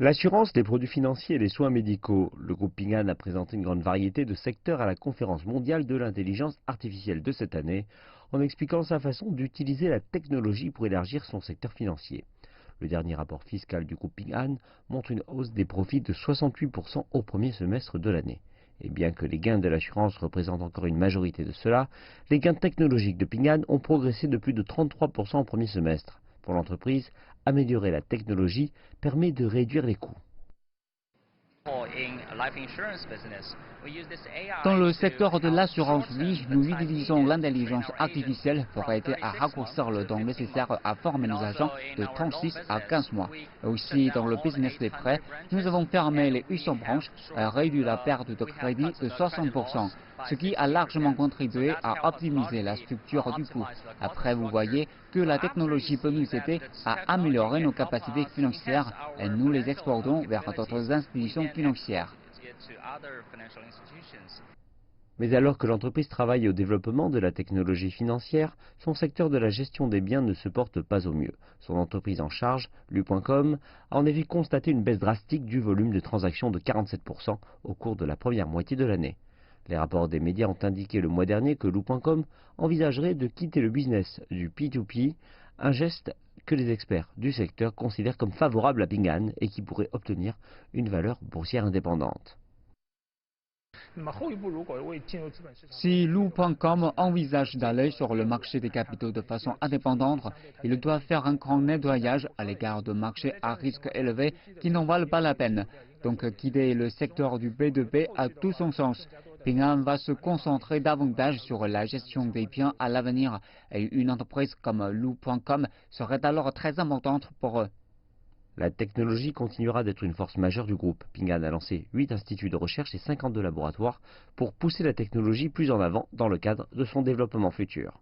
L'assurance, les produits financiers et les soins médicaux. Le groupe Ping An a présenté une grande variété de secteurs à la conférence mondiale de l'intelligence artificielle de cette année, en expliquant sa façon d'utiliser la technologie pour élargir son secteur financier. Le dernier rapport fiscal du groupe Ping An montre une hausse des profits de 68% au premier semestre de l'année. Et bien que les gains de l'assurance représentent encore une majorité de cela, les gains technologiques de Ping An ont progressé de plus de 33% au premier semestre. Pour l'entreprise, améliorer la technologie permet de réduire les coûts. Dans le secteur de l'assurance vie, nous utilisons l'intelligence artificielle pour aider à raccourcir le temps nécessaire à former nos agents de 36 à 15 mois. Et aussi, dans le business des prêts, nous avons fermé les 800 branches et réduit la perte de crédit de 60%, ce qui a largement contribué à optimiser la structure du coût. Après, vous voyez que la technologie peut nous aider à améliorer nos capacités financières et nous les exportons vers d'autres institutions financières. Mais alors que l'entreprise travaille au développement de la technologie financière, son secteur de la gestion des biens ne se porte pas au mieux. Son entreprise en charge, Lu.com, a en effet constaté une baisse drastique du volume de transactions de 47% au cours de la première moitié de l'année. Les rapports des médias ont indiqué le mois dernier que Lu.com envisagerait de quitter le business du P2P, un geste que les experts du secteur considèrent comme favorable à Ping An et qui pourrait obtenir une valeur boursière indépendante. Si Lu.com envisage d'aller sur le marché des capitaux de façon indépendante, il doit faire un grand nettoyage à l'égard de marchés à risque élevé qui n'en valent pas la peine. Donc quitter le secteur du B2B a tout son sens. Ping An va se concentrer davantage sur la gestion des biens à l'avenir et une entreprise comme Lu.com serait alors très importante pour eux. La technologie continuera d'être une force majeure du groupe. Ping An a lancé 8 instituts de recherche et 52 laboratoires pour pousser la technologie plus en avant dans le cadre de son développement futur.